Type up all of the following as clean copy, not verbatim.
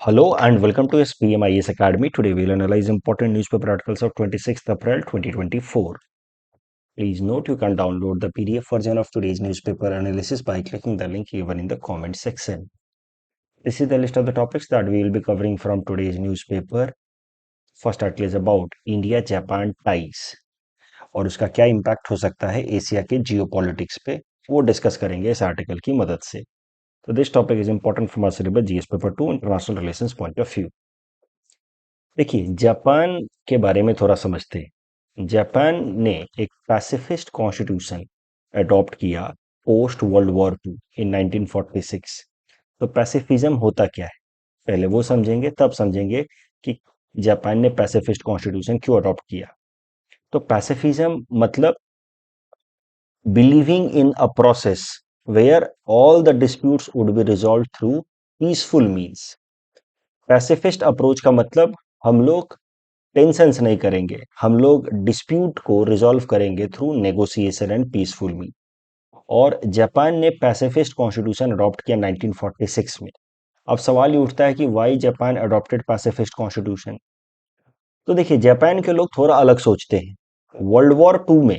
Hello and welcome to SPMIS Academy. Today we'll analyze important newspaper articles of 26th April 2024. Please note you can download the PDF version of today's newspaper analysis by clicking the link given in the comment section. This is the list of the topics that we will be covering from today's newspaper. First article is about India-Japan ties और उसका क्या impact हो सकता है Asia के geopolitics पे, वो discuss करेंगे इस आर्टिकल की मदद से. तो this topic is important from our syllabus GS paper 2 international relations point of view. देखिए, जापान के बारे में थोड़ा समझते हैं. जापान ने एक पैसिफिस्ट कॉन्स्टिट्यूशन अडॉप्ट किया post world war two in 1946. तो पैसिफिज्म होता क्या है, पहले वो समझेंगे, तब समझेंगे कि जापान ने पैसिफिस्ट कॉन्स्टिट्यूशन क्यों अडॉप्ट किया. तो पैसिफिज्म मतलब believing in a process where all the disputes would be resolve through peaceful means. Pacifist approach का मतलब हम लोग टेंशंस नहीं करेंगे, हम लोग डिस्प्यूट को रिजॉल्व करेंगे through negotiation and peaceful mean. और जापान ने पैसिफिस्ट कॉन्स्टिट्यूशन अडॉप्ट किया 1946 में. अब सवाल ये उठता है कि why Japan adopted pacifist constitution. तो देखिए, जापान के लोग थोड़ा अलग सोचते हैं. वर्ल्ड वॉर टू में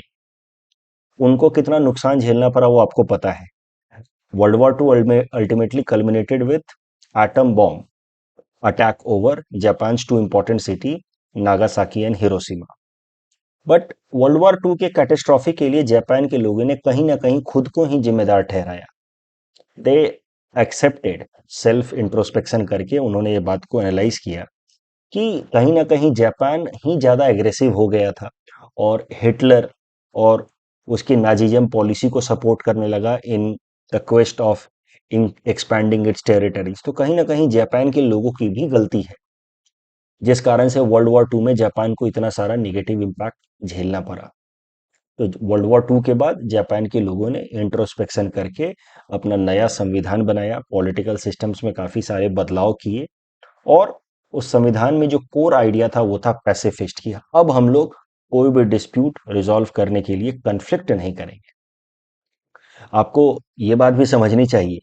उनको कितना नुकसान झेलना पड़ा वो आपको पता है. World war two ultimately culminated with atom bomb attack over Japan two important city Nagasaki and Hiroshima. But world war two के कैटेस्ट्रॉफी के लिए जापान के लोगों ने कहीं ना कहीं खुद को ही जिम्मेदार ठहराया. दे एक्सेप्टेड, सेल्फ इंट्रोस्पेक्शन करके उन्होंने ये बात को एनालाइज किया कि कहीं ना कहीं जापान ही ज्यादा एग्रेसिव हो गया था और हिटलर और उसकी नाजीजम पॉलिसी को सपोर्ट करने लगा in the quest of in expanding it's territories. तो कहीं ना कहीं जापान के लोगों की भी गलती है, जिस कारण से वर्ल्ड वॉर टू में जापान को इतना सारा निगेटिव इम्पैक्ट झेलना पड़ा. तो वर्ल्ड वॉर टू के बाद जापान के लोगों ने इंट्रोस्पेक्शन करके अपना नया संविधान बनाया, पॉलिटिकल सिस्टम्स में काफी सारे बदलाव किए और उस संविधान में जो कोर आइडिया था वो था पैसिफिस्ट किया. अब हम लोग कोई भी डिस्प्यूट रिजॉल्व करने के लिए कन्फ्लिक्ट नहीं करेंगे. आपको ये बात भी समझनी चाहिए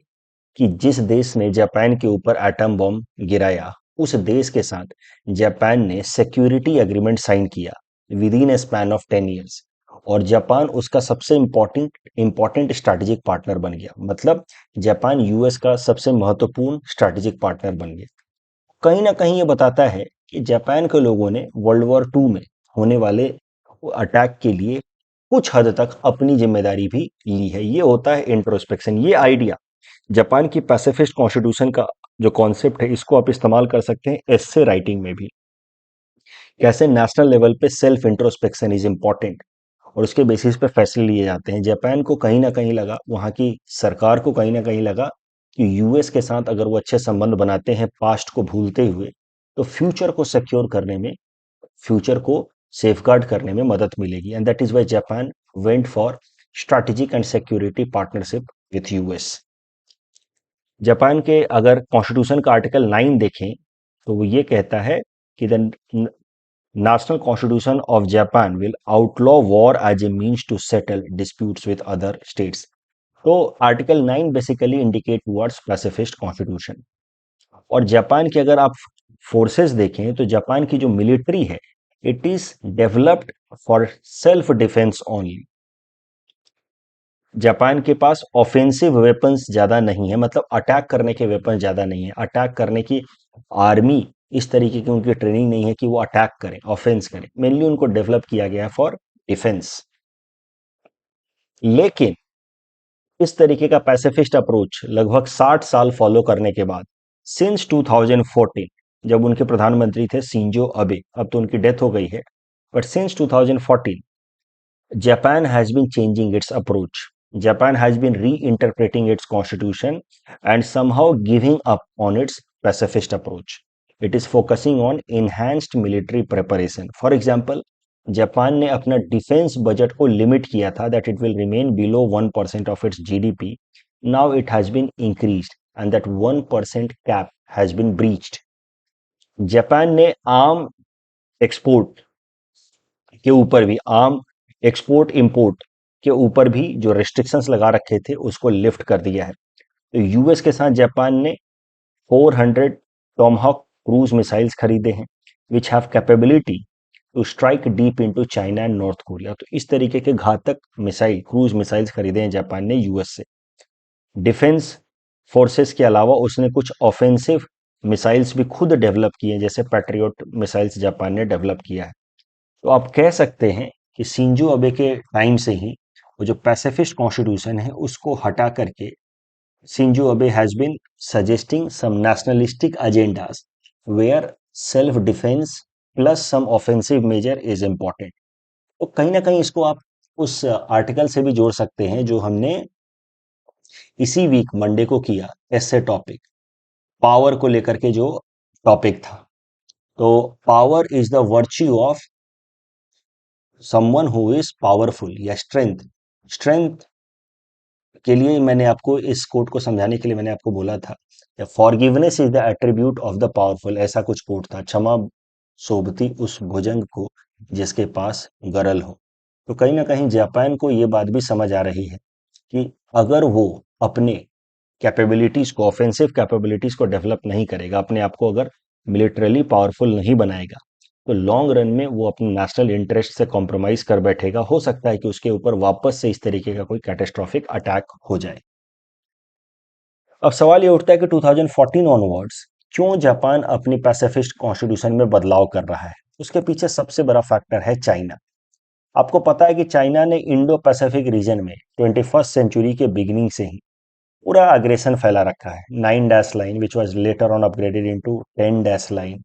कि जिस देश ने जापान के ऊपर एटम बॉम्ब गिराया, उस देश के साथ जापान ने सिक्योरिटी एग्रीमेंट साइन किया with in A span of 10 years. और जापान उसका सबसे इंपॉर्टेंट स्ट्रैटेजिक पार्टनर बन गया. मतलब जापान यूएस का सबसे महत्वपूर्ण स्ट्रैटेजिक पार्टनर बन गया. कहीं ना कहीं ये बताता है कि जापान के लोगों ने वर्ल्ड वॉर टू में होने वाले अटैक के लिए कुछ हद तक अपनी जिम्मेदारी भी ली है. ये होता है इंट्रोस्पेक्शन. ये आइडिया जापान की पैसिफिस्ट कॉन्स्टिट्यूशन का जो कॉन्सेप्ट है, इसको आप इस्तेमाल कर सकते हैं एस्से राइटिंग में भी. कैसे नेशनल लेवल पे सेल्फ इंट्रोस्पेक्शन इज इंपॉर्टेंट और उसके बेसिस पे फैसले लिए जाते हैं. जापान को कहीं ना कहीं लगा, वहां की सरकार को कहीं ना कहीं लगा कि यूएस के साथ अगर वो अच्छे संबंध बनाते हैं पास्ट को भूलते हुए, तो फ्यूचर को सिक्योर करने में, फ्यूचर को सेफगार्ड करने में मदद मिलेगी. And that is why Japan went for strategic and security partnership with US. Japan के अगर कॉन्स्टिट्यूशन का आर्टिकल 9 देखें तो वो ये कहता है कि the national constitution of Japan will outlaw war as a means to settle disputes with other states. तो article 9 basically indicate towards pacifist constitution. और जापान की अगर आप फोर्सेस देखें तो जापान की जो मिलिट्री है, it is developed for self defence only. Japan के पास ऑफेंसिव वेपन्स ज्यादा नहीं है, मतलब अटैक करने के वेपन ज्यादा नहीं है. अटैक करने की आर्मी इस तरीके की उनकी ट्रेनिंग नहीं है कि वो अटैक करें, ऑफेंस करें. मेनली उनको डेवलप किया गया है फॉर डिफेंस. लेकिन इस तरीके का पैसिफिस्ट अप्रोच लगभग 60 साल फॉलो करने के बाद, सिंस 2014, जब उनके प्रधानमंत्री थे शिंजो अबे, अब तो उनकी डेथ हो गई है, but since 2014 Japan has been changing its approach. Japan has been reinterpreting its constitution and somehow giving up on its pacifist approach. It is focusing on enhanced military preparation. For example, Japan ने अपना defence budget को limit किया था that it will remain below 1% of its GDP. Now it has been increased and that 1% cap has been breached. Japan ने arm export के ऊपर भी, arm export import के ऊपर भी जो रिस्ट्रिक्शंस लगा रखे थे उसको लिफ्ट कर दिया है. तो यूएस के साथ जापान ने 400 टॉमहॉक क्रूज मिसाइल्स खरीदे हैं which have capability to strike deep into China and North Korea. तो इस तरीके के घातक मिसाइल क्रूज मिसाइल्स खरीदे हैं जापान ने यूएस से। डिफेंस फोर्सेस के अलावा उसने कुछ ऑफेंसिव मिसाइल्स भी खुद डेवलप किए हैं, जैसे पैट्रियोट मिसाइल्स जापान ने डेवलप किया है। तो आप कह सकते हैं कि शिंजो अबे के टाइम से ही वो जो पैसिफिस्ट कॉन्स्टिट्यूशन है उसको हटा करके Shinzo Abe has been suggesting some nationalistic agendas where self defence plus some offensive measure is important. तो कहीं ना कहीं इसको आप उस आर्टिकल से भी जोड़ सकते हैं जो हमने इसी वीक मंडे को किया, ऐसे टॉपिक पावर को लेकर के जो टॉपिक था। तो power is the virtue of someone who is powerful, या स्ट्रेंथ। स्ट्रेंथ के लिए मैंने आपको इस कोट को समझाने के लिए मैंने आपको बोला था, forgiveness is the attribute of the powerful, ऐसा कुछ कोट था। क्षमा शोभती उस भुजंग को जिसके पास गरल हो। तो कहीं ना कहीं जापान को ये बात भी समझ आ रही है कि अगर वो अपने कैपेबिलिटीज को, ऑफेंसिव कैपेबिलिटीज को डेवलप नहीं करेगा, अपने आप को अगर मिलिटरली पावरफुल नहीं बनाएगा, तो लॉन्ग रन में वो अपने नेशनल इंटरेस्ट से कॉम्प्रोमाइज कर बैठेगा। हो सकता है कि उसके ऊपर वापस से इस तरीके का कोई कैटेस्ट्रॉफिक अटैक हो जाए। अब सवाल ये उठता है कि 2014 ऑनवर्ड्स क्यों जापान अपनी पैसिफिस्ट कॉन्स्टिट्यूशन में बदलाव कर रहा है। उसके पीछे सबसे बड़ा फैक्टर है चाइना। आपको पता है कि चाइना ने इंडो पैसिफिक रीजन में 21st सेंचुरी के बिगिनिंग से ही पूरा अग्रेशन फैला रखा है। 9 dash line which was later on upgraded into 10 dash line.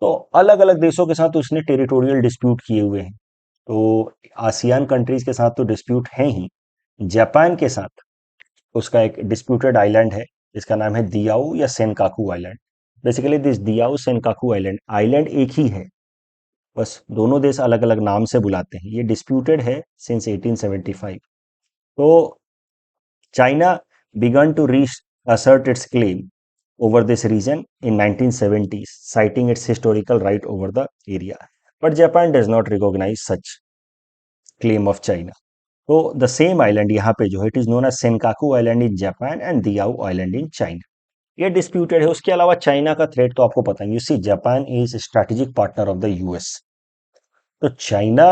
तो अलग अलग देशों के साथ उसने टेरिटोरियल डिस्प्यूट किए हुए हैं। तो आसियान कंट्रीज के साथ तो डिस्प्यूट है ही, जापान के साथ उसका एक डिस्प्यूटेड आइलैंड है जिसका नाम है दियाओ या Senkaku island. Basically this Diaoyu Senkaku island, island एक ही है, बस दोनों देश अलग अलग नाम से बुलाते हैं। ये डिस्प्यूटेड है सिंस 1875। तो China began to reassert its claim over this region in 1970s, citing its historical right over the area. But Japan does not recognize such claim of China. तो द सेम आइलैंड यहाँ पे जो है, it is known as Senkaku island in Japan and Diaoyu island in China. ये disputed है। उसके अलावा China का थ्रेट तो आपको पता है, you see Japan is strategic partner of the US. तो China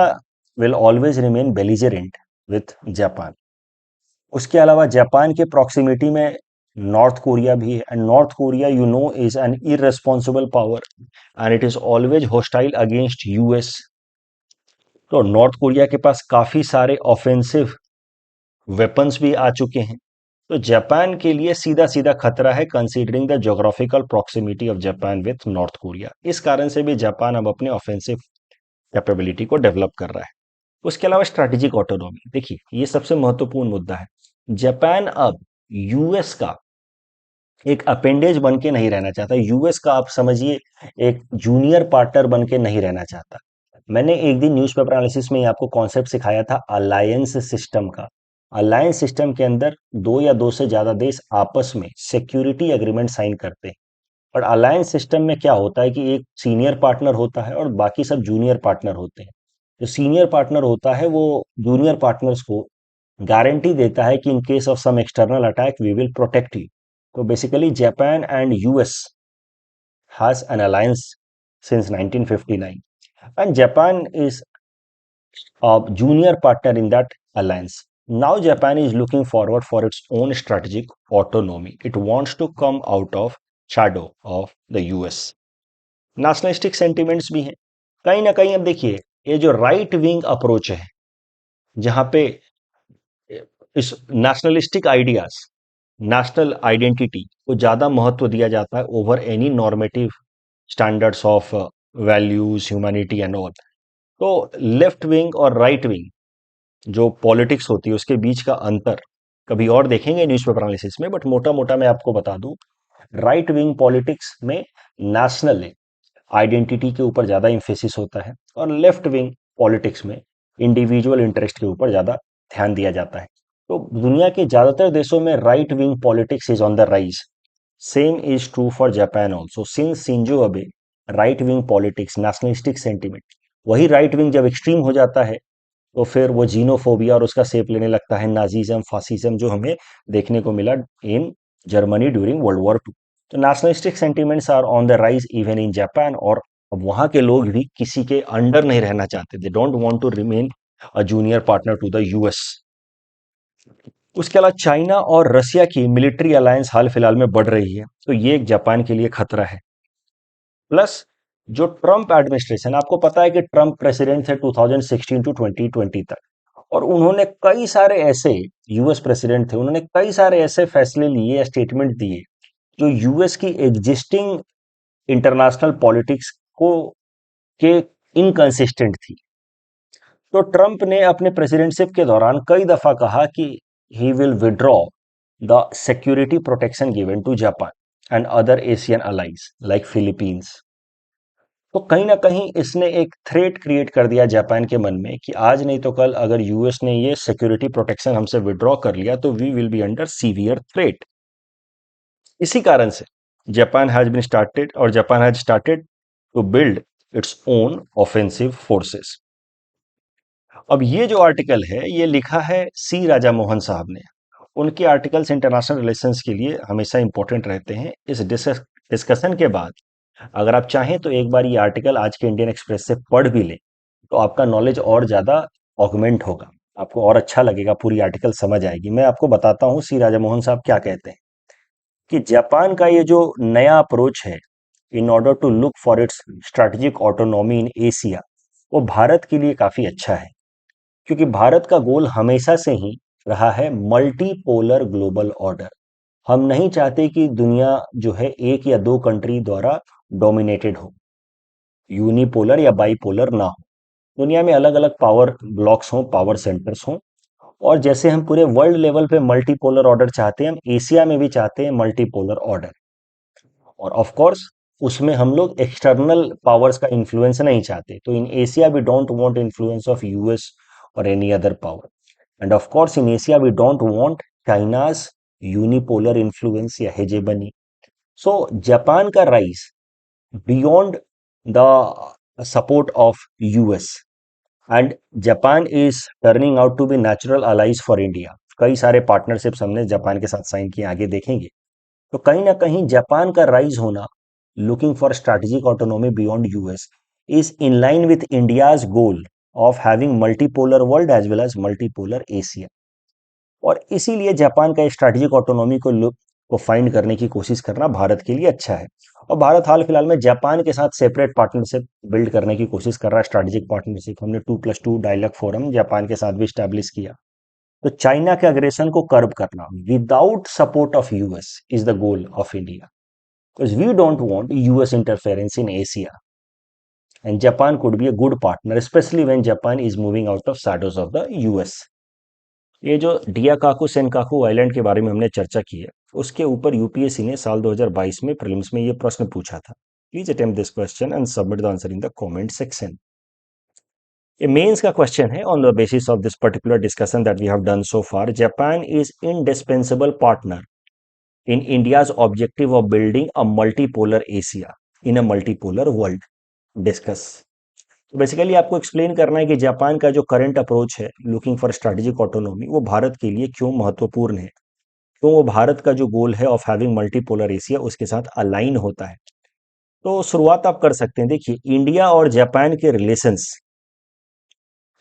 will always remain belligerent with Japan. उसके अलावा जापान के प्रॉक्सिमिटी में नॉर्थ कोरिया भी है, and North Korea you know is an irresponsible power and it is always hostile against US. तो north Korea के पास काफी सारे ऑफेंसिव वेपन्स भी आ चुके हैं। तो जापान के लिए सीधा सीधा खतरा है, considering the geographical proximity of Japan with north Korea. इस कारण से भी जापान अब अपने ऑफेंसिव कैपेबिलिटी को डेवलप कर रहा है। उसके अलावा स्ट्रैटेजिक ऑटोनॉमी, देखिए ये सबसे महत्वपूर्ण मुद्दा है। जापान अब यूएस का एक अपेंडेज बन के नहीं रहना चाहता। यूएस का आप समझिए एक जूनियर पार्टनर बन के नहीं रहना चाहता। मैंने एक दिन न्यूज़पेपर एनालिसिस में आपको कॉन्सेप्ट सिखाया था अलायंस सिस्टम का। अलायंस सिस्टम के अंदर दो या दो से ज्यादा देश आपस में सिक्योरिटी एग्रीमेंट साइन करते हैं। और अलायंस सिस्टम में क्या होता है कि एक सीनियर पार्टनर होता है और बाकी सब जूनियर पार्टनर होते हैं। जो सीनियर पार्टनर होता है वो जूनियर पार्टनर्स को गारंटी देता है कि in case of some external attack we will protect you. तो basically Japan and US has an alliance since 1959 and Japan is a junior partner in that alliance. Now Japan is looking forward for its own strategic autonomy. It wants to come out of shadow of the US. Nationalistic sentiments भी हैं कहीं ना कहीं। अब देखिए ये जो right wing approach है, जहां पे इस नेशनलिस्टिक आइडियाज, नेशनल आइडेंटिटी को ज्यादा महत्व दिया जाता है over any normative standards of values, humanity and all. तो लेफ्ट विंग और राइट विंग जो पॉलिटिक्स होती है उसके बीच का अंतर कभी और देखेंगे न्यूज़पेपर एनालिसिस में, बट मोटा मोटा मैं आपको बता दूं, राइट विंग पॉलिटिक्स में नेशनल आइडेंटिटी के ऊपर ज्यादा इंफेसिस होता है और लेफ्ट विंग पॉलिटिक्स में इंडिविजुअल इंटरेस्ट के ऊपर ज्यादा ध्यान दिया जाता है। तो दुनिया के ज्यादातर देशों में right wing politics is on the rise. Same is true for Japan also since Shinzo Abe right wing politics, nationalistic sentiment, वही राइट विंग जब एक्सट्रीम हो जाता है तो फिर वो जीनोफोबिया और उसका शेप लेने लगता है नाजीज्म, फासिज्म, जो हमें देखने को मिला in Germany during World war Two. तो nationalistic sentiments are on the rise even in Japan, और अब वहां के लोग भी किसी के अंडर नहीं रहना चाहते, they don't want to remain a junior partner to the US. उसके अलावा चाइना और रसिया की मिलिट्री अलायंस हाल फिलहाल में बढ़ रही है, तो ये एक जापान के लिए खतरा है। प्लस जो ट्रंप एडमिनिस्ट्रेशन, आपको पता है कि ट्रंप प्रेसिडेंट थे 2016 टू 2020 तक, और उन्होंने कई सारे ऐसे, यूएस प्रेसिडेंट थे, उन्होंने कई सारे ऐसे फैसले लिए, स्टेटमेंट दिए जो यूएस की एग्जिस्टिंग इंटरनेशनल पॉलिटिक्स को के इनकंसिस्टेंट थी। तो ट्रंप ने अपने प्रेसिडेंटशिप के दौरान कई दफा कहा कि he will withdraw the security protection given to Japan and other Asian allies like Philippines. तो कहीं ना कहीं इसने एक थ्रेट क्रिएट कर दिया जापान के मन में कि आज नहीं तो कल अगर यूएस ने ये सिक्योरिटी प्रोटेक्शन हमसे विड्रॉ कर लिया तो we will be under severe threat. इसी कारण से Japan has started to build its own offensive forces. अब ये जो आर्टिकल है ये लिखा है सी राजा मोहन साहब ने। उनके आर्टिकल्स इंटरनेशनल रिलेशंस के लिए हमेशा इंपॉर्टेंट रहते हैं। इस डिस्कशन के बाद अगर आप चाहें तो एक बार ये आर्टिकल आज के इंडियन एक्सप्रेस से पढ़ भी लें, तो आपका नॉलेज और ज़्यादा ऑगमेंट होगा, आपको और अच्छा लगेगा, पूरी आर्टिकल समझ आएगी। मैं आपको बताता हूँ सी राजा मोहन साहब क्या कहते हैं कि जापान का ये जो नया अप्रोच है in order to look for its strategic autonomy in Asia, वो भारत के लिए काफ़ी अच्छा है, क्योंकि भारत का गोल हमेशा से ही रहा है मल्टीपोलर ग्लोबल ऑर्डर। हम नहीं चाहते कि दुनिया जो है एक या दो कंट्री द्वारा डोमिनेटेड हो, यूनिपोलर या बाईपोलर ना हो। दुनिया में अलग अलग पावर ब्लॉक्स हों, पावर सेंटर्स हों, और जैसे हम पूरे वर्ल्ड लेवल पे मल्टीपोलर ऑर्डर चाहते हैं, हम एशिया में भी चाहते हैं मल्टीपोलर ऑर्डर। और ऑफ कोर्स उसमें हम लोग एक्सटर्नल पावर्स का इन्फ्लुएंस नहीं चाहते, तो in Asia we don't want influence of US और any other power, and of course in Asia we don't want China's unipolar influence या हेजेबनी। सो जापान का rise beyond the support of US, and Japan is turning out to be natural allies for India. कई सारे partnerships हमने Japan के साथ sign किए, आगे देखेंगे। तो कहीं ना कहीं जापान का राइज होना, looking for strategic autonomy beyond US, is in line with India's goal of having multipolar world as well as multipolar Asia. और इसीलिए जापान का स्ट्रैटेजिक ऑटोनॉमी को फाइंड करने की कोशिश करना भारत के लिए अच्छा है। और भारत हाल फिलहाल में जापान के साथ सेपरेट पार्टनरशिप बिल्ड करने की कोशिश कर रहा है, स्ट्रैटेजिक पार्टनरशिप। हमने 2+2 डायलॉग फोरम जापान के साथ भी स्टैब्लिश किया। तो चाइना के अग्रेशन को कर्ब करना without support of US is the goal of India, because we don't want US interference in Asia, and Japan could be a good partner specially when Japan is moving out of shadows of the US. ये जो डियाकाकु सेनकाकु island के बारे में हमने चर्चा की है, उसके ऊपर यूपीएससी ने साल 2022 में प्रीलिम्स में ये प्रश्न पूछा था। Please attempt this question and submit the answer in the comment section. ये मेंस का क्वेश्चन है। On the basis of this particular discussion that we have done so far, Japan is indispensable partner in India's objective of building a multipolar Asia in a multipolar world. Discuss. तो basically आपको explain करना है कि जापान का जो current approach है looking for strategic autonomy, वो भारत के लिए क्यों महत्वपूर्ण है, क्यों वो भारत का जो गोल है ऑफ हैविंग मल्टीपोलर एशिया उसके साथ अलाइन होता है। तो शुरुआत आप कर सकते हैं। देखिए, इंडिया और जापान के रिलेशंस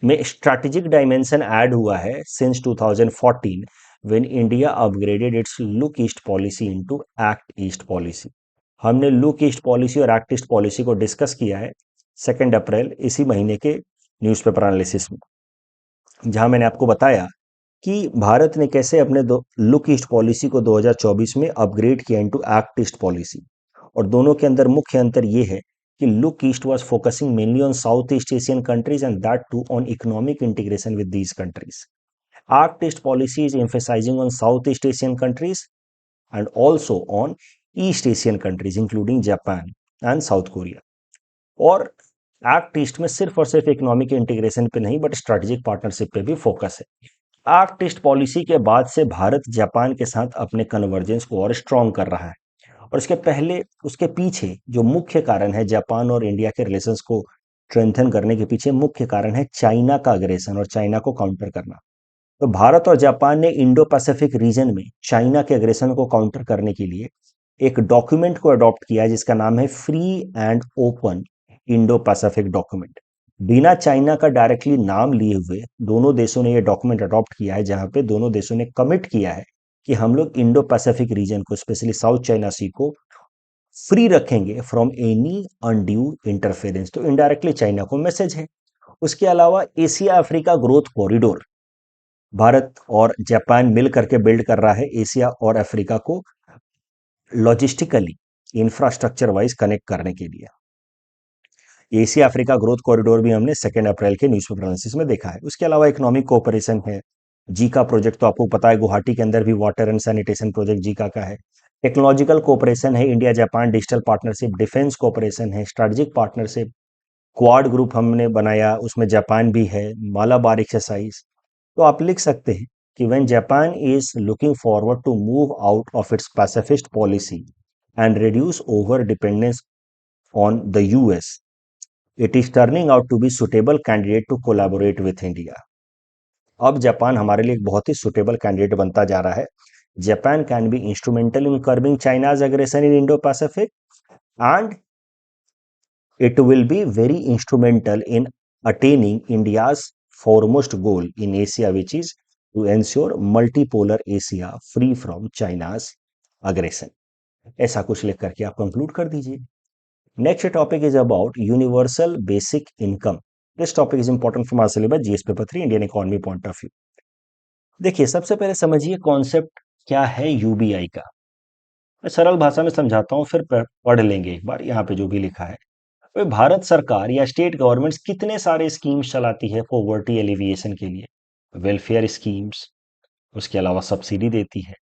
में स्ट्रैटेजिक डायमेंशन ऐड हुआ है since 2014 when India upgraded it's look east policy into act east policy. हमने लुक ईस्ट पॉलिसी और एक्ट ईस्ट पॉलिसी को डिस्कस किया है 2 अप्रैल इसी महीने के न्यूज़पेपर एनालिसिस में, जहां मैंने आपको बताया कि भारत ने कैसे अपने लुक ईस्ट पॉलिसी को 2024 में अपग्रेड किया इनटू एक्ट ईस्ट पॉलिसी। और दोनों के अंदर मुख्य अंतर ये है कि look east was focusing mainly on south east Asian countries and that too on economic integration with these countries. Act east policy is emphasizing on south east Asian countries and also on East Asian countries including Japan and South Korea। और act east में सिर्फ और सिर्फ economic integration पे नहीं but strategic partnership पे भी focus है। एक्ट ईस्ट पॉलिसी के बाद से भारत जापान के साथ अपने कन्वर्जेंस को और स्ट्रॉन्ग कर रहा है, और इसके पहले उसके पीछे जो मुख्य कारण है जापान और इंडिया के रिलेशंस को स्ट्रेंथन करने के पीछे मुख्य कारण है चाइना का अग्रेशन और चाइना को काउंटर करना। तो भारत और जापान ने इंडो पैसिफिक रीजन में चाइना के अग्रेशन को काउंटर करने के लिए एक डॉक्यूमेंट को अडॉप्ट किया है जिसका नाम है free and open Indo Pacific document. बिना चाइना का डायरेक्टली नाम लिए हुए दोनों देशों ने यह डॉक्यूमेंट अडॉप्ट किया है, जहां पे दोनों देशों ने कमिट किया है कि हम लोग इंडो पैसिफिक रीजन को, स्पेशली साउथ चाइना सी को फ्री रखेंगे फ्रॉम एनी अनड्यू इंटरफेरेंस। तो इनडायरेक्टली चाइना को मैसेज है। उसके अलावा Asia Africa growth corridor Bharat और जापान मिल करके बिल्ड कर रहा है एशिया और अफ्रीका को लॉजिस्टिकली, इंफ्रास्ट्रक्चर वाइज कनेक्ट करने के लिए। एशिया अफ्रीका ग्रोथ कॉरिडोर भी हमने 2 अप्रैल के न्यूज़पेपर एनालिसिस में देखा है। उसके अलावा इकोनॉमिक कोऑपरेशन है, जीका प्रोजेक्ट तो आपको पता है, गुवाहाटी के अंदर भी water and sanitation project Zika का है। टेक्नोलॉजिकल कोऑपरेशन है, India Japan digital partnership, defence cooperation है, स्ट्रेटेजिक पार्टनरशिप, क्वाड ग्रुप हमने बनाया, उसमें जापान भी है, मालाबार एक्सरसाइज। तो आप लिख सकते हैं कि when Japan is looking forward to move out of its pacifist policy and reduce over dependence on the US, it is turning out to be suitable candidate to collaborate with India. अब Japan हमारे लिए एक बहुत ही suitable candidate बनता जा रहा है। Japan can be instrumental in curbing China's aggression in Indo Pacific, and it will be very instrumental in attaining India's foremost goal in Asia, which is to ensure multipolar Asia free from China's aggression। ऐसा कुछ लिख करके आप conclude कर दीजिए। Next topic is about universal basic income. This topic is important from our syllabus GS paper 3 Indian economy point of view. देखिए, सबसे पहले समझिए कॉन्सेप्ट क्या है यूबीआई का। मैं सरल भाषा में समझाता हूं, फिर पढ़ लेंगे एक बार यहाँ पे जो भी लिखा है। तो भारत सरकार या स्टेट गवर्नमेंट्स कितने सारे स्कीम्स चलाती है पॉवर्टी एलिविएशन के लिए। वेलफेयर स्कीम्स, उसके अलावा सब्सिडी देती है।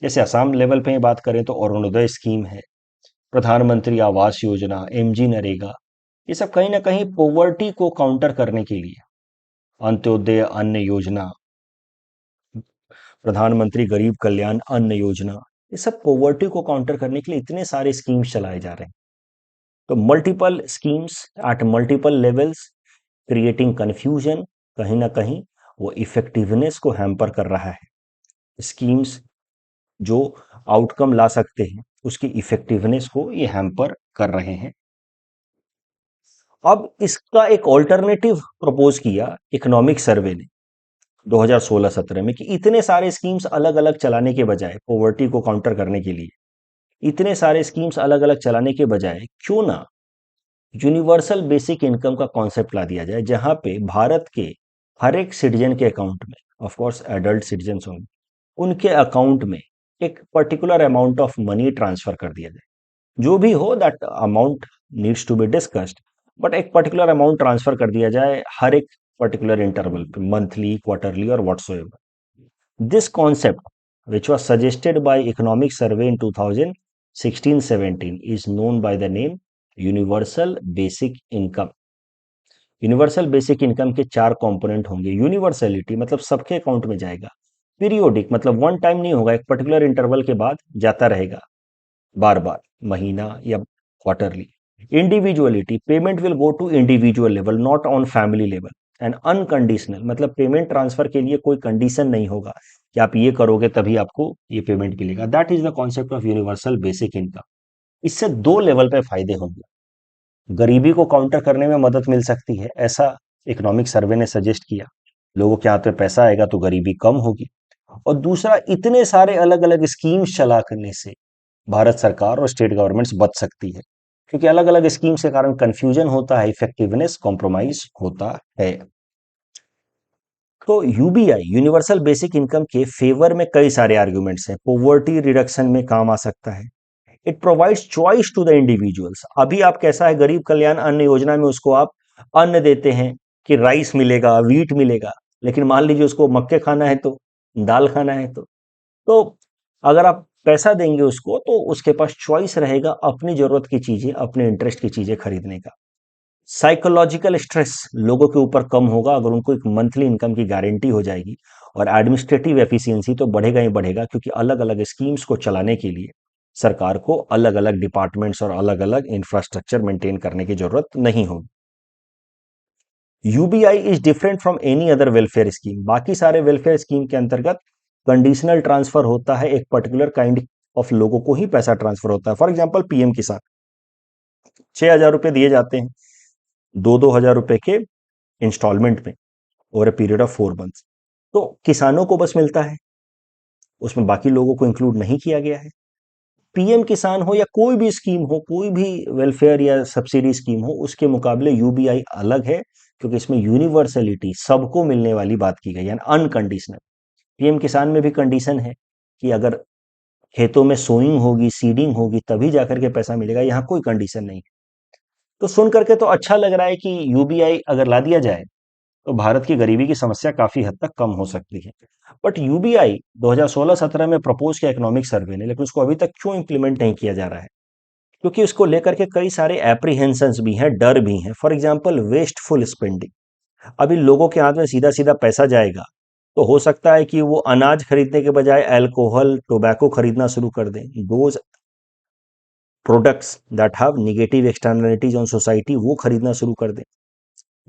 जैसे असम लेवल पे बात करें तो अरुणोदय स्कीम है, प्रधानमंत्री आवास योजना, एमजी नरेगा। ये सब कहीं ना कहीं पॉवर्टी को काउंटर करने के लिए, अंत्योदय अन्न योजना, प्रधानमंत्री गरीब कल्याण अन्न योजना, ये सब पॉवर्टी को काउंटर करने के लिए इतने सारे स्कीम्स चलाए जा रहे हैं। तो multiple schemes at multiple levels creating confusion, कहीं ना कहीं वो इफेक्टिवनेस को हैम्पर कर रहा है। स्कीम्स जो आउटकम ला सकते हैं उसकी इफेक्टिवनेस को ये हैम्पर कर रहे हैं। अब इसका एक ऑल्टरनेटिव प्रपोज किया इकोनॉमिक सर्वे ने 2016-17 में कि इतने सारे स्कीम्स अलग अलग चलाने के बजाय, पॉवर्टी को काउंटर करने के लिए इतने सारे स्कीम्स अलग अलग चलाने के बजाय क्यों ना यूनिवर्सल बेसिक इनकम का कॉन्सेप्ट ला दिया जाए, जहां पे भारत के हर एक सिटीजन के अकाउंट में, ऑफ कोर्स एडल्ट सिटीजन होंगे, उनके अकाउंट में एक particular amount of money transfer कर दिया जाए। जो भी हो that amount needs to be discussed, but एक पर्टिकुलर अमाउंट ट्रांसफर कर दिया जाए हर एक पर्टिकुलर इंटरवल पे, मंथली, क्वार्टरली और whatsoever. This concept which was suggested by economic survey in 2016-17 is known by the name universal basic income. Universal basic income के 4 component होंगे। यूनिवर्सलिटी मतलब सबके अकाउंट में जाएगा, पीरियोडिक मतलब वन टाइम नहीं होगा, एक पर्टिकुलर इंटरवल के बाद जाता रहेगा बार बार, महीना या quarterly. Individuality, payment will go to individual level not on family level. And unconditional मतलब पेमेंट ट्रांसफर के लिए कोई कंडीशन नहीं होगा कि आप ये करोगे तभी आपको ये पेमेंट मिलेगा। That is the concept of universal basic income. इससे 2 लेवल पे फायदे होंगे। गरीबी को काउंटर करने में मदद मिल सकती है, ऐसा इकोनॉमिक सर्वे ने सजेस्ट किया। लोगों के हाथ में पैसा आएगा तो गरीबी कम होगी। और दूसरा, इतने सारे अलग अलग स्कीम्स चला करने से भारत सरकार और स्टेट गवर्नमेंट्स बच सकती है, क्योंकि अलग अलग स्कीम्स के कारण कंफ्यूजन होता है, इफेक्टिवनेस कॉम्प्रोमाइज होता है। तो यूबीआई यूनिवर्सल बेसिक इनकम के फेवर में कई सारे आर्गुमेंट्स हैं। पॉवर्टी रिडक्शन में काम आ सकता है। It provides choice to the individuals. अभी आप कैसा है, गरीब कल्याण अन्न योजना में उसको आप अन्न देते हैं कि राइस मिलेगा, वीट मिलेगा, लेकिन मान लीजिए उसको मक्के खाना है तो, दाल खाना है तो अगर आप पैसा देंगे उसको तो उसके पास चॉइस रहेगा अपनी जरूरत की चीजें, अपने इंटरेस्ट की चीजें खरीदने का। साइकोलॉजिकल स्ट्रेस लोगों के ऊपर कम होगा अगर उनको एक मंथली इनकम की गारंटी हो जाएगी। और एडमिनिस्ट्रेटिव एफिशिएंसी तो बढ़ेगा ही बढ़ेगा, क्योंकि अलग अलग स्कीम्स को चलाने के लिए सरकार को अलग अलग डिपार्टमेंट्स और अलग अलग इंफ्रास्ट्रक्चर मेंटेन करने की जरूरत नहीं होगी। UBI is different from any other welfare scheme. बाकी सारे वेलफेयर स्कीम के अंतर्गत कंडीशनल ट्रांसफर होता है एक पर्टिकुलर काइंड ऑफ लोगों को ही पैसा ट्रांसफर होता है। फॉर एग्जाम्पल पीएम किसान, 6,000 रुपये दिए जाते हैं, 2-2 हज़ार रुपए के इंस्टॉलमेंट में over a period of 4 months. तो किसानों को बस मिलता है, उसमें बाकी लोगों को इंक्लूड नहीं किया गया है। पीएम किसान हो या कोई भी स्कीम हो, कोई भी वेलफेयर या सब्सिडी स्कीम हो, उसके मुकाबले यूबीआई अलग है, क्योंकि इसमें यूनिवर्सलिटी, सबको मिलने वाली बात की गई है, अनकंडीशनल। पीएम किसान में भी कंडीशन है कि अगर खेतों में सोइंग होगी, सीडिंग होगी, तभी जाकर के पैसा मिलेगा। यहाँ कोई कंडीशन नहीं। तो सुन करके तो अच्छा लग रहा है कि यूबीआई अगर ला दिया जाए तो भारत की गरीबी की समस्या काफी हद तक कम हो सकती है। बट यूबीआई 2016-17 में प्रपोज किया इकोनॉमिक सर्वे ने, लेकिन उसको अभी तक क्यों इंप्लीमेंट नहीं किया जा रहा है? क्योंकि इसको लेकर के कई सारे एप्रीहेंशंस भी हैं, डर भी हैं। For example wasteful spending. अभी लोगों के हाथ में सीधा सीधा पैसा जाएगा, तो हो सकता है कि वो अनाज खरीदने के बजाय अल्कोहल, टोबैको खरीदना शुरू कर दें। Those products that have negative externalities on society, वो खरीदना शुरू कर दें।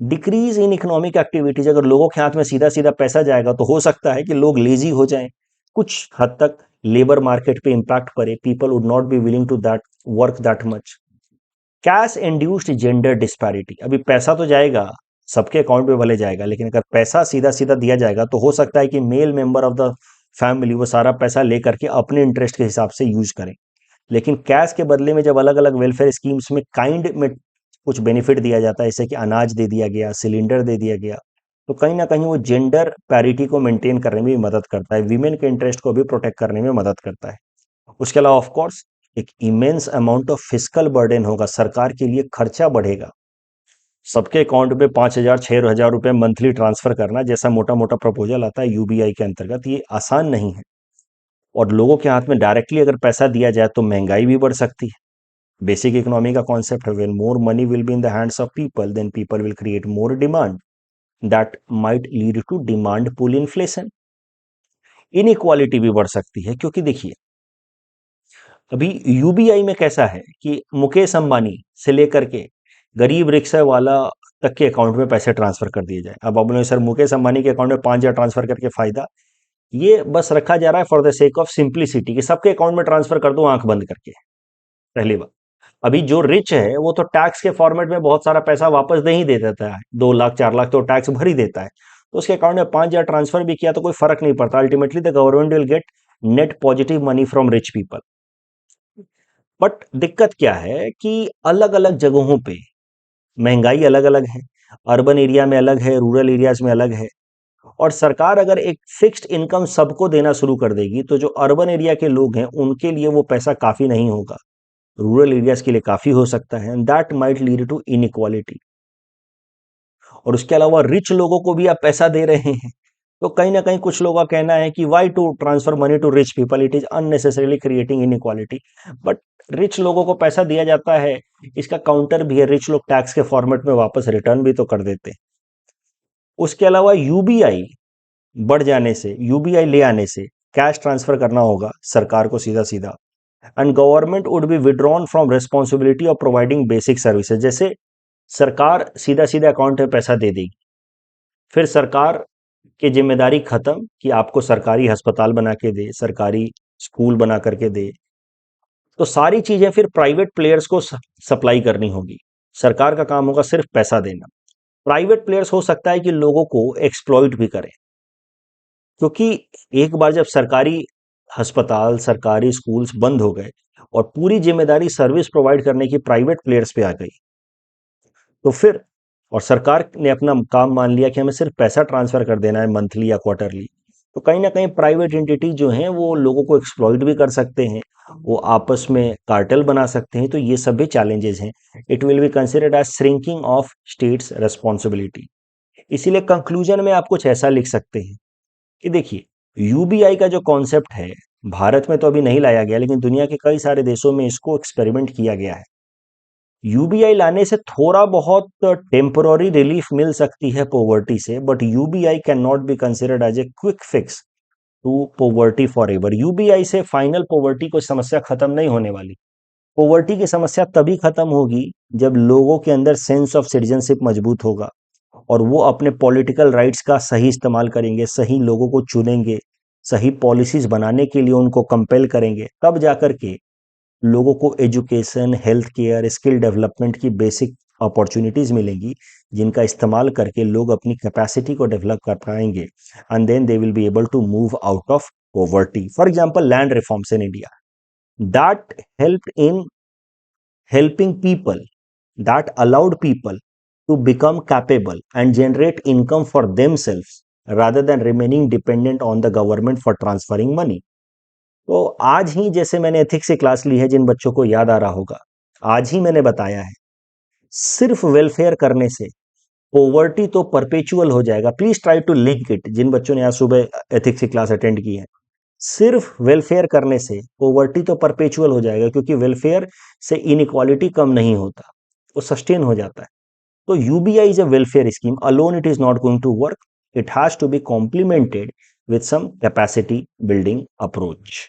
डिक्रीज इन इकोनॉमिक एक्टिविटीज, अगर लोगों के हाथ में सीधा सीधा पैसा जाएगा तो हो सकता है कि लोग लेजी हो जाएं, कुछ हद तक लेबर मार्केट पे इंपैक्ट पड़े, people would not be willing to that work that much. Cash induced gender disparity, अभी पैसा तो जाएगा, सबके अकाउंट में भले जाएगा, लेकिन अगर पैसा सीधा सीधा दिया जाएगा तो हो सकता है कि male member of the family वो सारा पैसा लेकर के अपने इंटरेस्ट के हिसाब से यूज करें। लेकिन कैश के बदले में जब अलग अलग वेलफेयर स्कीम्स में काइंड में कुछ बेनिफिट दिया जाता है, जैसे कि अनाज दे दिया गया, सिलेंडर दे दिया गया, तो कहीं ना कहीं वो जेंडर पैरिटी को मेंटेन करने में भी मदद करता है, वीमेन के इंटरेस्ट को भी प्रोटेक्ट करने में मदद करता है। उसके अलावा ऑफ कोर्स एक immense amount of fiscal burden होगा, सरकार के लिए खर्चा बढ़ेगा। सबके अकाउंट में 5,000-6,000 रुपए मंथली ट्रांसफर करना, जैसा मोटा मोटा प्रपोजल आता है यूबीआई के अंतर्गत, ये आसान नहीं है। और लोगों के हाथ में डायरेक्टली अगर पैसा दिया जाए तो महंगाई भी बढ़ सकती है। बेसिक इकोनॉमी का कॉन्सेप्ट है, when more money will be in the hands of people, then people will create more demand, that might lead to demand pull inflation. Inequality भी बढ़ सकती है, क्योंकि देखिए अभी यूबीआई में कैसा है कि मुकेश अंबानी से लेकर के गरीब रिक्शा वाला तक के अकाउंट में पैसे ट्रांसफर कर दिए जाए। अब आप बोले सर मुकेश अंबानी के अकाउंट में 5,000 ट्रांसफर करके फायदा, ये बस रखा जा रहा है for the sake of simplicity कि सबके अकाउंट में ट्रांसफर कर दो आंख बंद करके। पहली बात, अभी जो रिच है वो तो टैक्स के फॉर्मेट में बहुत सारा पैसा वापस दे ही दे देता है, 2 लाख 4 लाख तो टैक्स भर ही देता है, तो उसके अकाउंट में 5,000 ट्रांसफर भी किया तो कोई फर्क नहीं पड़ता। Ultimately the government will get net positive money from rich people. But दिक्कत क्या है कि अलग अलग जगहों पे महंगाई अलग अलग है, अर्बन एरिया में अलग है, रूरल एरियाज में अलग है। और सरकार अगर एक फिक्स्ड इनकम सबको देना शुरू कर देगी तो जो अर्बन एरिया के लोग हैं उनके लिए वो पैसा काफी नहीं होगा, रूरल एरियाज के लिए काफी हो सकता है, and that might lead to inequality. और उसके अलावा रिच लोगों को भी आप पैसा दे रहे हैं, तो कहीं ना कहीं कुछ लोगों का कहना है कि why to transfer money to rich people, it is unnecessarily creating inequality. But rich लोगों को पैसा दिया जाता है, इसका काउंटर भी है, रिच लोग टैक्स के फॉर्मेट में वापस रिटर्न भी तो कर देते हैं। उसके अलावा यूबीआई बढ़ जाने से, यूबीआई ले आने से कैश ट्रांसफर करना होगा सरकार को सीधा सीधा, and government would be withdrawn from responsibility of providing basic services. जैसे सरकार सीधा सीधा अकाउंट में पैसा दे देगी, फिर सरकार की जिम्मेदारी खत्म कि आपको सरकारी अस्पताल बना के दे, सरकारी स्कूल बना करके दे, तो सारी चीजें फिर प्राइवेट प्लेयर्स को सप्लाई करनी होगी। सरकार का काम होगा सिर्फ पैसा देना। प्राइवेट प्लेयर्स हो सकता है कि लोगों को एक्सप्लॉइट भी करें, क्योंकि एक बार जब सरकारी अस्पताल, सरकारी स्कूल्स बंद हो गए और पूरी जिम्मेदारी सर्विस प्रोवाइड करने की प्राइवेट प्लेयर्स पे आ गई, तो फिर और सरकार ने अपना काम मान लिया कि हमें सिर्फ पैसा ट्रांसफर कर देना है मंथली या क्वार्टरली, तो कहीं ना कहीं प्राइवेट एंटिटी जो हैं वो लोगों को एक्सप्लॉइट भी कर सकते हैं, वो आपस में कार्टेल बना सकते हैं। तो ये सब भी चैलेंजेस हैं। It will be considered as shrinking of state's responsibility. इसीलिए कंक्लूजन में आप कुछ ऐसा लिख सकते हैं कि देखिए यूबीआई का जो कॉन्सेप्ट है, भारत में तो अभी नहीं लाया गया, लेकिन दुनिया के कई सारे देशों में इसको एक्सपेरिमेंट किया गया है। यूबीआई लाने से थोड़ा बहुत टेम्पोररी रिलीफ मिल सकती है पॉवर्टी से, but UBI can not be considered as a quick fix to poverty forever. UBI से फाइनल पॉवर्टी को समस्या खत्म नहीं होने वाली। पॉवर्टी की समस्या तभी खत्म होगी जब लोगों के अंदर सेंस ऑफ सिटीजनशिप मजबूत होगा और वो अपने पॉलिटिकल राइट्स का सही इस्तेमाल करेंगे, सही लोगों को चुनेंगे, सही पॉलिसीज बनाने के लिए उनको कंपेल करेंगे, तब जाकर के लोगों को education, health care, skill development की बेसिक अपॉर्चुनिटीज मिलेंगी, जिनका इस्तेमाल करके लोग अपनी कैपेसिटी को डेवलप कर पाएंगे, and then they will be able to move out of poverty. For example, land reforms in India that helped in helping people, that allowed people to become capable and generate income for themselves rather than remaining dependent on the government for transferring money. तो आज ही, जैसे मैंने ethics की class ली है, जिन बच्चों को याद आ रहा होगा, आज ही मैंने बताया है, सिर्फ वेलफेयर करने से पॉवर्टी तो परपेचुअल हो जाएगा. Please try to link it, जिन बच्चों ने आज सुबह एथिक्स की क्लास अटेंड की है. सिर्फ वेलफेयर करने से पॉवर्टी तो परपेचुअल हो जाएगा, क्योंकि वेलफेयर से इनइक्वालिटी कम नहीं होता, वो सस्टेन हो जाता है. तो UBI is a welfare scheme. Alone it is not going to work. It has to be complemented with some capacity building approach.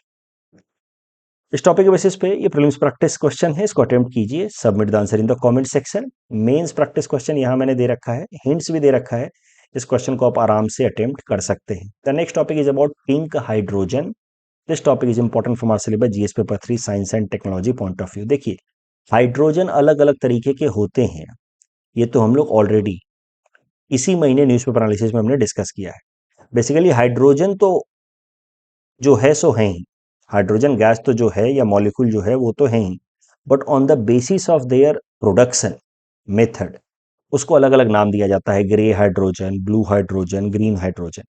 इस टॉपिक के बेसिस पे ये प्रीलिम्स प्रैक्टिस क्वेश्चन है, इसको अटेम्प्ट कीजिए. Submit the answer in the comment section. Mains practice question यहाँ मैंने दे रखा है, हिंट्स भी दे रखा है. इस क्वेश्चन को आप आराम से अटेम्प्ट कर सकते हैं. The next topic is about pink hydrogen. This topic is important from our syllabus GS paper 3 science and technology point of view. देखिए, हाइड्रोजन अलग अलग तरीके के होते हैं. ये तो हम लोग ऑलरेडी इसी महीने न्यूज़पेपर एनालिसिस में हमने डिस्कस किया है. बेसिकली हाइड्रोजन तो जो है सो है ही, हाइड्रोजन गैस तो जो है या मॉलिक्यूल जो है वो तो है ही, but on the basis of their production method उसको अलग अलग नाम दिया जाता है. Grey hydrogen, blue hydrogen, green hydrogen.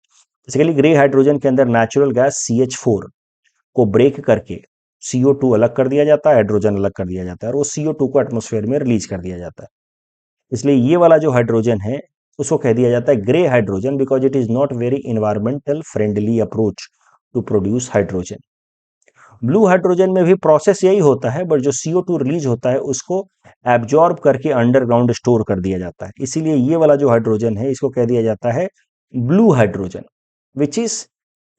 Basically grey hydrogen के अंदर नेचुरल गैस CH4 को ब्रेक करके CO2 अलग कर दिया जाता है, हाइड्रोजन अलग कर दिया जाता है, और वो CO2 को एटमॉस्फेयर में रिलीज कर दिया जाता है. इसलिए ये वाला जो हाइड्रोजन है उसको कह दिया जाता है grey hydrogen, because it is not very environmental friendly approach to produce hydrogen. Blue hydrogen में भी प्रोसेस यही होता है, बट जो CO2 रिलीज होता है उसको एब्जॉर्ब करके अंडरग्राउंड स्टोर कर दिया जाता है. इसीलिए ये वाला जो हाइड्रोजन है इसको कह दिया जाता है blue hydrogen, which is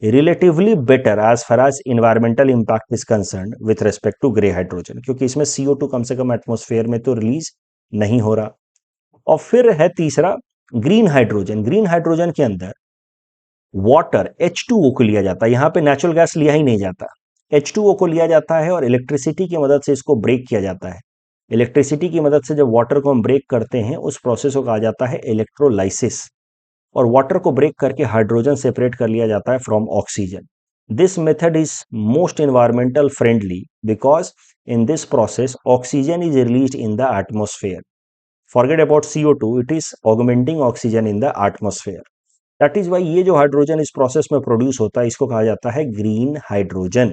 relatively better as far as environmental impact is concern with respect to grey hydrogen, क्योंकि इसमें CO2 कम से कम एटमॉस्फेयर में तो रिलीज नहीं हो रहा. और फिर है तीसरा ग्रीन हाइड्रोजन. ग्रीन हाइड्रोजन के अंदर वाटर H2O को लिया जाता है. यहां पे नेचुरल गैस लिया ही नहीं जाता, H2O को लिया जाता है और इलेक्ट्रिसिटी की मदद से इसको ब्रेक किया जाता है. इलेक्ट्रिसिटी की मदद से जब वाटर को हम ब्रेक करते हैं, उस प्रोसेस को कहा जाता है इलेक्ट्रोलाइसिस, और वाटर को ब्रेक करके हाइड्रोजन सेपरेट कर लिया जाता है from oxygen. This method is most environmental friendly because in this process oxygen is released in the atmosphere. Forget about CO2, it is augmenting oxygen in the atmosphere. That is why ये जो hydrogen इस process में produce होता है, इसको कहा जाता है ग्रीन हाइड्रोजन.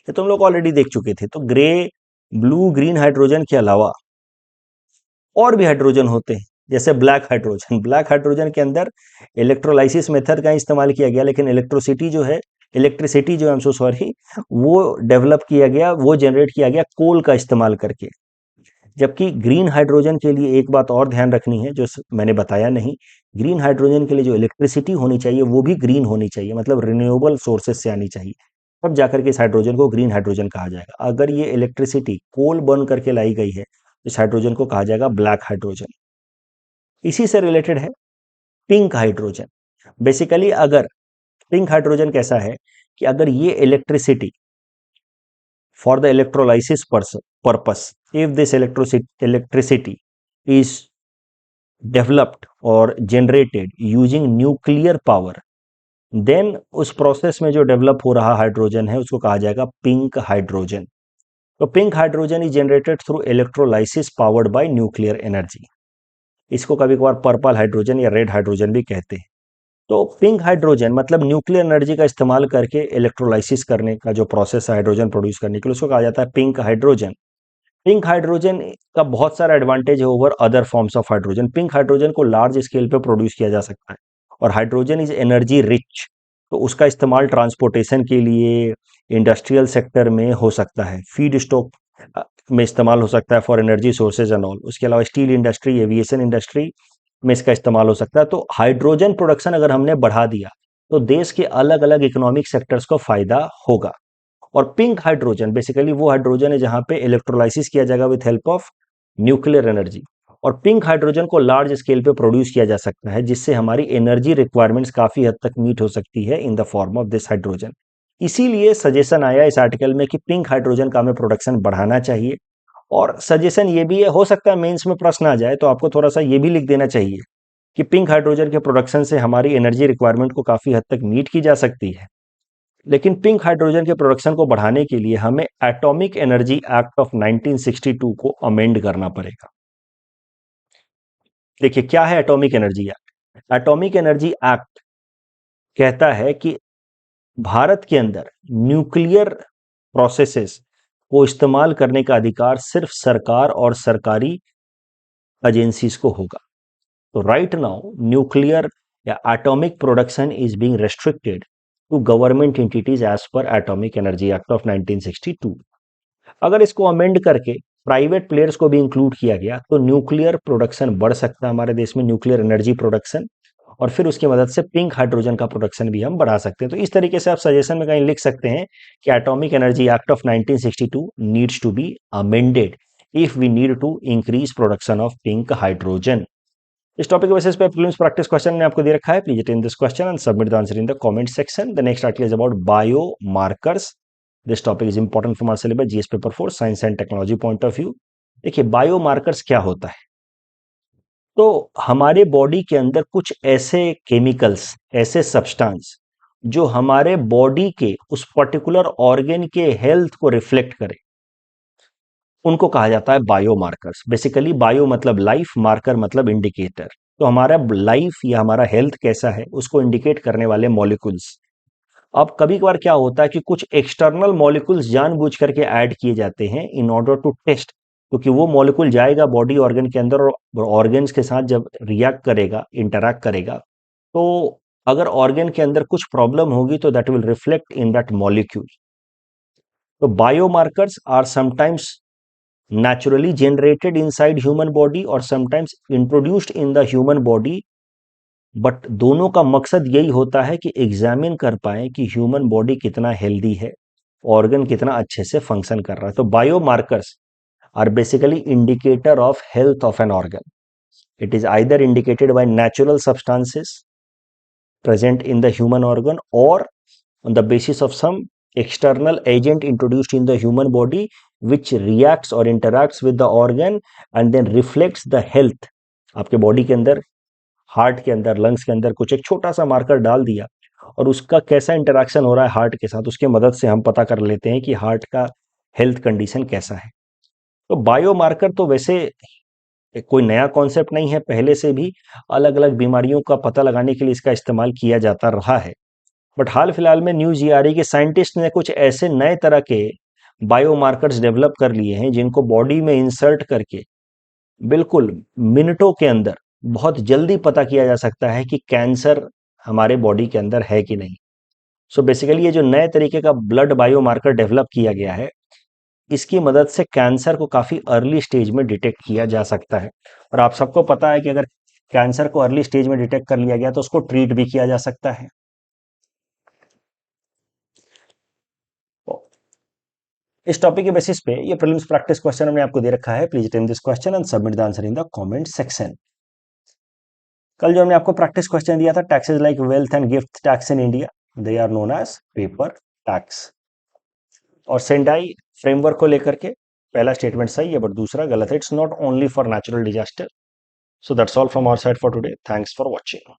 ये तुम लोग ऑलरेडी देख चुके थे. तो ग्रे, ब्लू, ग्रीन हाइड्रोजन के अलावा और भी हाइड्रोजन होते हैं, जैसे ब्लैक हाइड्रोजन. ब्लैक हाइड्रोजन के अंदर इलेक्ट्रोलाइसिस मेथड का इस्तेमाल किया गया, लेकिन इलेक्ट्रिसिटी जो है, आई एम सो सॉरी, वो डेवलप किया गया, वो जनरेट किया गया कोल का इस्तेमाल करके. जबकि ग्रीन हाइड्रोजन के लिए एक बात और ध्यान रखनी है जो मैंने बताया नहीं. ग्रीन हाइड्रोजन के लिए जो इलेक्ट्रिसिटी होनी चाहिए वो भी ग्रीन होनी चाहिए, मतलब रिन्यूएबल सोर्सेज से आनी चाहिए, तब जाकर के इस हाइड्रोजन को ग्रीन हाइड्रोजन कहा जाएगा. अगर ये इलेक्ट्रिसिटी कोल बर्न करके लाई गई है, इस हाइड्रोजन को कहा जाएगा ब्लैक हाइड्रोजन. इसी से रिलेटेड है पिंक हाइड्रोजन. बेसिकली अगर पिंक हाइड्रोजन कैसा है कि अगर ये electricity for the electrolysis purpose, if this electricity is developed or generated using nuclear power, then उस प्रोसेस में जो डेवलप हो रहा हाइड्रोजन है उसको कहा जाएगा पिंक हाइड्रोजन. तो pink hydrogen is generated through electrolysis powered by nuclear energy. इसको कभी कभार पर्पल हाइड्रोजन या रेड हाइड्रोजन भी कहते हैं. तो पिंक हाइड्रोजन मतलब न्यूक्लियर एनर्जी का इस्तेमाल करके इलेक्ट्रोलाइसिस करने का जो प्रोसेस है हाइड्रोजन प्रोड्यूस करने के लिए, उसको कहा जाता है पिंक हाइड्रोजन. पिंक हाइड्रोजन का बहुत सारा एडवांटेज है over other forms of hydrogen. Pink hydrogen को लार्ज स्केल पे प्रोड्यूस किया जा सकता है, और हाइड्रोजन इज एनर्जी रिच, तो उसका इस्तेमाल ट्रांसपोर्टेशन के लिए, इंडस्ट्रियल सेक्टर में हो सकता है, फीड स्टॉक में इस्तेमाल हो सकता है for energy sources and all. उसके अलावा स्टील इंडस्ट्री, एविएशन इंडस्ट्री में इसका इस्तेमाल हो सकता है. तो हाइड्रोजन प्रोडक्शन अगर हमने बढ़ा दिया तो देश के अलग अलग इकोनॉमिक सेक्टर्स को फायदा होगा. और पिंक हाइड्रोजन बेसिकली वो हाइड्रोजन है जहां पे इलेक्ट्रोलाइसिस किया जाएगा with help of nuclear energy, और पिंक हाइड्रोजन को लार्ज स्केल पे प्रोड्यूस किया जा सकता है, जिससे हमारी एनर्जी रिक्वायरमेंट्स काफी हद तक मीट हो सकती है in the form of this hydrogen. इसीलिए सजेशन आया इस आर्टिकल में कि पिंक हाइड्रोजन का हमें प्रोडक्शन बढ़ाना चाहिए। और सजेशन ये भी है, हो सकता है मेंस में प्रश्न आ जाए तो आपको थोड़ा सा ये भी लिख देना चाहिए कि पिंक हाइड्रोजन के प्रोडक्शन से हमारी एनर्जी रिक्वायरमेंट को काफी हद तक मीट की जा सकती है। लेकिन पिंक हाइड्रोजन के प्रोडक्शन को बढ़ाने के लिए हमें एटॉमिक एनर्जी एक्ट ऑफ 1962 को अमेंड करना पड़ेगा। देखिए क्या है atomic energy act. Atomic energy act कहता है कि भारत के अंदर न्यूक्लियर प्रोसेसेस को इस्तेमाल करने का अधिकार सिर्फ सरकार और सरकारी एजेंसीज को होगा। तो राइट नाउ न्यूक्लियर या atomic production is being restricted to government entities as per atomic energy act of 1962। अगर इसको अमेंड करके प्राइवेट प्लेयर्स को भी इंक्लूड किया गया तो न्यूक्लियर प्रोडक्शन बढ़ सकता है हमारे देश में, न्यूक्लियर एनर्जी प्रोडक्शन, और फिर उसकी मदद से पिंक हाइड्रोजन का प्रोडक्शन भी हम बढ़ा सकते हैं। तो इस तरीके से आप सजेशन में कहीं लिख सकते हैं कि atomic energy act of 1962 needs to be amended if we need to increase production of pink hydrogen. इस टॉपिक के बेसिस पे प्रीलिम्स प्रैक्टिस क्वेश्चन ने आपको दे रखा है। Please attend this question and submit the answer in the comment section. The next article is about biomarkers. This topic is important from our syllabus GS paper 4 science and technology point of view. देखिए bio markers क्या होता है। तो हमारे body के अंदर कुछ ऐसे केमिकल्स, ऐसे सब्सटेंस जो हमारे बॉडी के उस पर्टिकुलर ऑर्गन के हेल्थ को रिफ्लेक्ट करे, उनको कहा जाता है बायो मार्कर्स। बेसिकली बायो मतलब लाइफ, मार्कर मतलब इंडिकेटर। तो हमारा लाइफ या हमारा हेल्थ कैसा है उसको इंडिकेट करने वाले मॉलिक्यूल्स। अब कभी कभार क्या होता है कि कुछ एक्सटर्नल मॉलिक्यूल्स जानबूझ करके ऐड किए जाते हैं इन ऑर्डर टू टेस्ट, क्योंकि वो मॉलिक्यूल जाएगा बॉडी ऑर्गन के अंदर और ऑर्गन्स के साथ जब रिएक्ट करेगा, इंटरैक्ट करेगा, तो अगर ऑर्गन के अंदर कुछ प्रॉब्लम होगी तो that will reflect in that molecule. तो biomarkers are sometimes naturally generated inside human body और sometimes introduced in the human body, but दोनों का मकसद यही होता है कि एग्जामिन कर पाए कि ह्यूमन बॉडी कितना हेल्दी है, ऑर्गन कितना अच्छे से फंक्शन कर रहा है। तो biomarkers are basically indicator of health of an organ. It is either indicated by natural substances present in the human organ or on the basis of some external agent introduced in the human body which reacts or interacts with the organ and then reflects the health। आपके body के अंदर, heart के अंदर, lungs के अंदर कुछ एक छोटा सा मार्कर डाल दिया और उसका कैसा इंटरेक्शन हो रहा है हार्ट के साथ, उसके मदद से हम पता कर लेते हैं कि हार्ट का हेल्थ कंडीशन कैसा है। तो बायोमार्कर तो वैसे कोई नया कॉन्सेप्ट नहीं है, पहले से भी अलग अलग बीमारियों का पता लगाने के लिए इसका इस्तेमाल किया जाता रहा है। बट हाल फिलहाल में न्यूज ये आ रही है कि साइंटिस्ट ने कुछ ऐसे नए तरह के बायोमार्कर्स डेवलप कर लिए हैं जिनको बॉडी में इंसर्ट करके बिल्कुल मिनटों के अंदर बहुत जल्दी पता किया जा सकता है कि कैंसर हमारे बॉडी के अंदर है कि नहीं। सो बेसिकली ये जो नए तरीके का ब्लड बायोमार्कर डेवलप किया गया है, इसकी मदद से कैंसर को काफी अर्ली स्टेज में डिटेक्ट किया जा सकता है। और आप सबको पता है कि अगर कैंसर को अर्ली स्टेज में डिटेक्ट कर लिया गया तो उसको ट्रीट भी किया जा सकता है। इस टॉपिक के बेसिस पे ये प्रीलिम्स प्रैक्टिस क्वेश्चन हमने आपको दे रखा है। Please attend this question and submit the answer in the comment section. कल जो हमने आपको प्रैक्टिस क्वेश्चन दिया था, taxes like wealth and gift tax in India, they are known as paper tax. और सेंडाई फ्रेमवर्क को लेकर के पहला स्टेटमेंट सही है बट दूसरा गलत है। It's not only for natural disaster. So that's all from our side for today. Thanks for watching.